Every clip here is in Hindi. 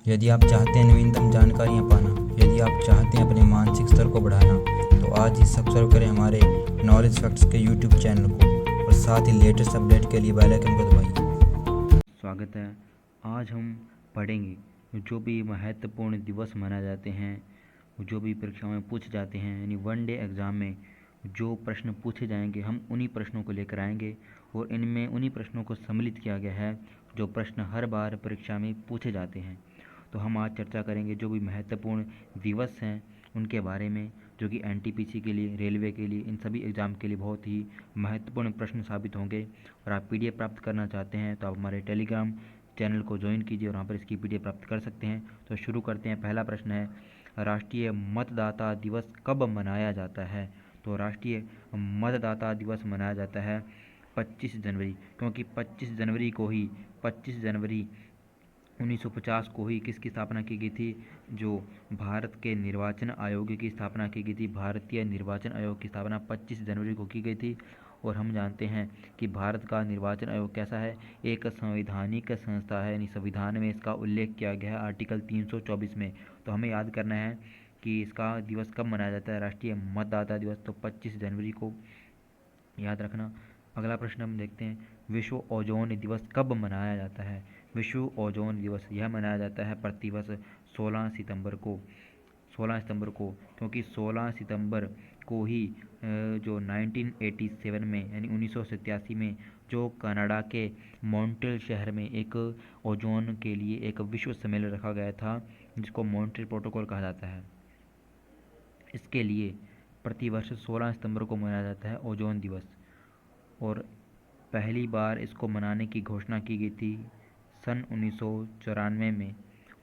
यदि आप चाहते हैं नवीनतम जानकारियाँ पाना, यदि आप चाहते हैं अपने मानसिक स्तर को बढ़ाना, तो आज ही सब्सक्राइब करें हमारे नॉलेज फैक्ट्स के यूट्यूब चैनल को और साथ ही लेटेस्ट अपडेट के लिए बेल आइकन को दबाइए। स्वागत है। आज हम पढ़ेंगे जो भी महत्वपूर्ण दिवस मनाए जाते हैं, जो भी परीक्षाओं में पूछे जाते हैं, यानी वन डे एग्ज़ाम में जो प्रश्न पूछे जाएंगे हम उन्हीं प्रश्नों को लेकर आएंगे और इनमें उन्हीं प्रश्नों को सम्मिलित किया गया है जो प्रश्न हर बार परीक्षा में पूछे जाते हैं। तो हम आज चर्चा करेंगे जो भी महत्वपूर्ण दिवस हैं उनके बारे में, जो कि एनटीपीसी के लिए, रेलवे के लिए, इन सभी एग्ज़ाम के लिए बहुत ही महत्वपूर्ण प्रश्न साबित होंगे। और आप पीडीएफ प्राप्त करना चाहते हैं तो आप हमारे टेलीग्राम चैनल को ज्वाइन कीजिए और वहाँ पर इसकी पीडीएफ प्राप्त कर सकते हैं। तो शुरू करते हैं। पहला प्रश्न है, राष्ट्रीय मतदाता दिवस कब मनाया जाता है? तो राष्ट्रीय मतदाता दिवस मनाया जाता है 25 जनवरी, क्योंकि 25 जनवरी 1950 को ही किसकी स्थापना की गई थी? जो भारत के निर्वाचन आयोग की स्थापना की गई थी। भारतीय निर्वाचन आयोग की स्थापना 25 जनवरी को की गई थी। और हम जानते हैं कि भारत का निर्वाचन आयोग कैसा है? एक संवैधानिक संस्था है, यानी संविधान में इसका उल्लेख किया गया है आर्टिकल 324 में। तो हमें याद करना है कि इसका दिवस कब मनाया जाता है, राष्ट्रीय मतदाता दिवस, तो 25 जनवरी को याद रखना। अगला प्रश्न हम देखते हैं, विश्व ओजोन दिवस कब मनाया जाता है? विश्व ओजोन दिवस यह मनाया जाता है प्रतिवर्ष 16 सितंबर को। 16 सितंबर को, क्योंकि 16 सितंबर को ही जो 1987 में, यानी 1987 में जो कनाडा के मॉन्ट्रियल शहर में एक ओजोन के लिए एक विश्व सम्मेलन रखा गया था जिसको मॉन्ट्रियल प्रोटोकॉल कहा जाता है। इसके लिए प्रतिवर्ष 16 सितंबर को मनाया जाता है ओजोन दिवस। और पहली बार इसको मनाने की घोषणा की गई थी सन 1994 में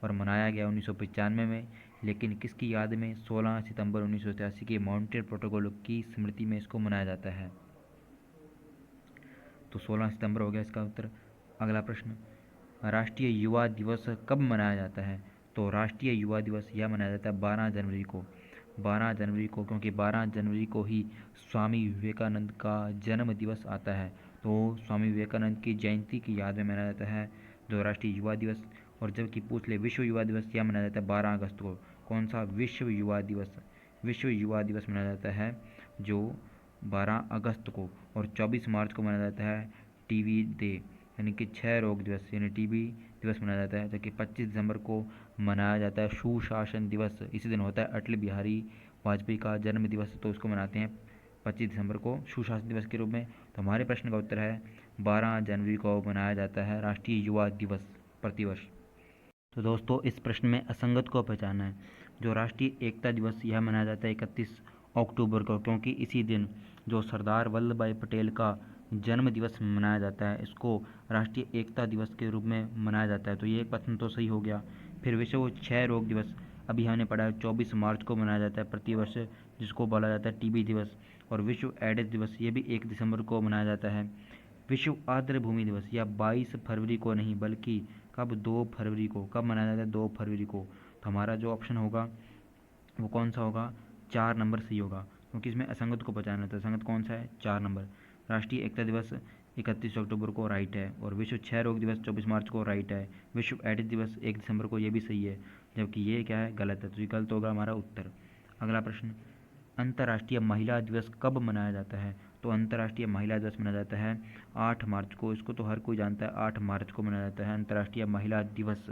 और मनाया गया 1995 में, लेकिन किसकी याद में? 16 सितंबर 1983 के मॉन्ट्रियल प्रोटोकॉल की स्मृति में इसको मनाया जाता है। तो 16 सितंबर हो गया इसका उत्तर। अगला प्रश्न, राष्ट्रीय युवा दिवस कब मनाया जाता है? तो राष्ट्रीय युवा दिवस यह मनाया जाता है 12 जनवरी को। 12 जनवरी को, क्योंकि 12 जनवरी को ही स्वामी विवेकानंद का जन्म दिवस आता है। तो स्वामी विवेकानंद की जयंती की याद में मनाया जाता है जो राष्ट्रीय युवा दिवस। और जबकि पूछ ले विश्व युवा दिवस, यह मनाया जाता है 12 अगस्त को। कौन सा विश्व युवा दिवस? विश्व युवा दिवस मनाया जाता है जो 12 अगस्त को। और 24 मार्च को मनाया जाता है टीबी डे, यानी कि क्षय रोग दिवस, यानी टीबी दिवस मनाया जाता है। जबकि 25 दिसंबर को मनाया जाता है सुशासन दिवस। इसी दिन होता है अटल बिहारी वाजपेयी का जन्म दिवस, तो उसको मनाते हैं 25 दिसंबर को सुशासन दिवस के रूप में। तो हमारे प्रश्न का उत्तर है 12 जनवरी को मनाया जाता है राष्ट्रीय युवा दिवस प्रतिवर्ष। तो दोस्तों, इस प्रश्न में असंगत को पहचाना है। जो राष्ट्रीय एकता दिवस यह मनाया जाता है 31 अक्टूबर को, क्योंकि इसी दिन जो सरदार वल्लभ भाई पटेल का जन्म दिवस मनाया जाता है, इसको राष्ट्रीय एकता दिवस के रूप में मनाया जाता है। तो ये एक प्रश्न तो सही हो गया। फिर विश्व क्षय रोग दिवस अभी हमने पढ़ा है 24 मार्च को मनाया जाता है प्रतिवर्ष, जिसको बोला जाता है टीबी दिवस। और विश्व एड्स दिवस ये भी 1 दिसंबर को मनाया जाता है। विश्व आर्द्र भूमि दिवस यह 22 फरवरी को नहीं बल्कि कब? 2 फरवरी को। कब मनाया जाता है? 2 फरवरी को। तो हमारा जो ऑप्शन होगा वो कौन सा होगा? 4 नंबर सही होगा, क्योंकि इसमें असंगत को पहचाना था। असंगत कौन सा है? 4 नंबर। राष्ट्रीय एकता दिवस 31 अक्टूबर को राइट है। और विश्व क्षय रोग दिवस 24 मार्च को राइट है। विश्व एड्स दिवस 1 दिसंबर को, ये भी सही है। जबकि ये क्या है? गलत है। तो ये गलत होगा हमारा उत्तर। अगला प्रश्न, अंतर्राष्ट्रीय महिला दिवस कब मनाया जाता है? तो अंतर्राष्ट्रीय महिला दिवस मनाया जाता है 8 मार्च को। इसको तो हर कोई जानता है, 8 मार्च को मनाया जाता है अंतर्राष्ट्रीय महिला दिवस।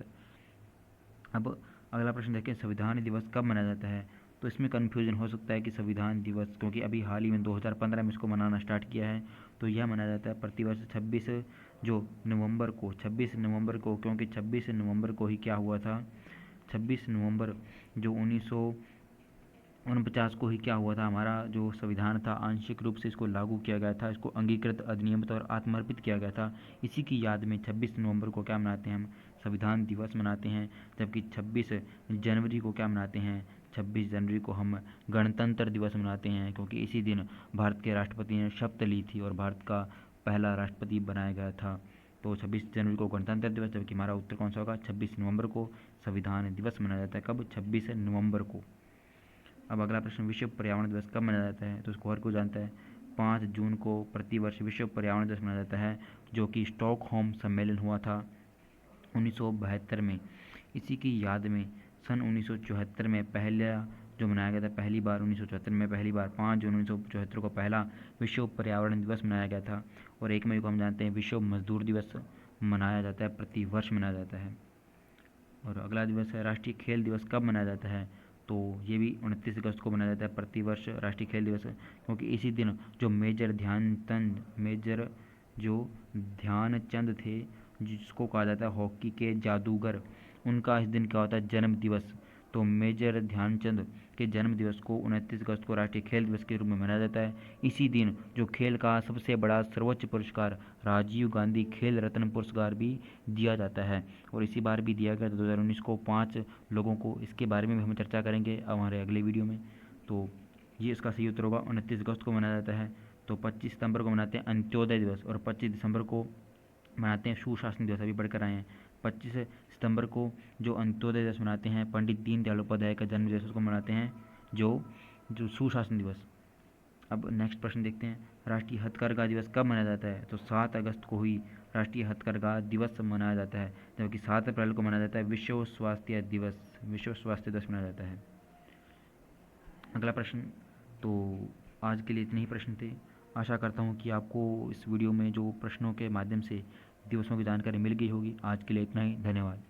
अब अगला प्रश्न देखें, संविधान दिवस कब मनाया जाता है? तो इसमें कन्फ्यूजन हो सकता है कि संविधान दिवस, क्योंकि अभी हाल ही में 2015 में इसको मनाना स्टार्ट किया है, तो यह मनाया जाता है प्रतिवर्ष 26 जो नवंबर को, 26 नवंबर को, क्योंकि 26 नवंबर को ही क्या हुआ था? 26 नवंबर जो 1949 को ही क्या हुआ था? हमारा जो संविधान था आंशिक रूप से इसको लागू किया गया था, इसको अंगीकृत, अधिनियमित और आत्मर्पित किया गया था। इसी की याद में 26 नवंबर को क्या मनाते हैं? हम संविधान दिवस मनाते हैं। जबकि 26 जनवरी को क्या मनाते हैं? 26 जनवरी को हम गणतंत्र दिवस मनाते हैं, क्योंकि इसी दिन भारत के राष्ट्रपति ने शपथ ली थी और भारत का पहला राष्ट्रपति बनाया गया था। तो 26 जनवरी को गणतंत्र दिवस। जबकि हमारा उत्तर कौन सा होगा? 26 नवंबर को संविधान दिवस मनाया जाता है। कब? 26 नवंबर को। अब अगला प्रश्न, विश्व पर्यावरण दिवस कब मनाया जाता है? तो इसको हर कोई जानता है, 5 जून को प्रतिवर्ष विश्व पर्यावरण दिवस मनाया जाता है, जो कि स्टॉकहोम सम्मेलन हुआ था 1972 में। इसी की याद में सन 1974 में पहला जो मनाया गया था, पहली बार 1974 में पहली बार 5 जून 1974 को पहला विश्व पर्यावरण दिवस मनाया गया था। और 1 मई को हम जानते हैं विश्व मजदूर दिवस मनाया जाता है, प्रति वर्ष मनाया जाता है। और अगला दिवस है राष्ट्रीय खेल दिवस। कब मनाया जाता है? तो ये भी 29 अगस्त को मनाया जाता है प्रति वर्ष राष्ट्रीय खेल दिवस, क्योंकि इसी दिन जो जो ध्यानचंद थे, जिसको कहा जाता है हॉकी के जादूगर, उनका इस दिन क्या होता है? जन्म दिवस। तो मेजर ध्यानचंद के जन्म दिवस को 29 अगस्त को राष्ट्रीय खेल दिवस के रूप में मनाया जाता है। इसी दिन जो खेल का सबसे बड़ा सर्वोच्च पुरस्कार राजीव गांधी खेल रत्न पुरस्कार भी दिया जाता है, और इसी बार भी दिया गया था 2019 को 5 लोगों को। इसके बारे में भी हम चर्चा करेंगे हमारे अगले वीडियो में। तो ये इसका सही उत्तर होगा, 29 अगस्त को मनाया जाता है। तो 25 सितंबर को मनाते हैं अंत्योदय दिवस, और 25 दिसंबर को मनाते हैं सुशासन दिवस। अभी पढ़कर आए हैं। 25 सितंबर को जो अंत्योदय दिवस मनाते हैं, पंडित दीनदयाल उपाध्याय का जन्म दिवस, उसको मनाते हैं जो जो सुशासन दिवस। अब नेक्स्ट प्रश्न देखते हैं, राष्ट्रीय हथकरघा दिवस कब मनाया जाता है? तो 7 अगस्त को ही राष्ट्रीय हथकरघा दिवस मनाया जाता है, जबकि 7 अप्रैल को मनाया जाता है विश्व स्वास्थ्य दिवस मनाया जाता है। अगला प्रश्न, तो आज के लिए इतने ही प्रश्न थे। आशा करता हूँ कि आपको इस वीडियो में जो प्रश्नों के माध्यम से दिवसों की जानकारी मिल गई होगी। आज के लिए इतना ही, धन्यवाद।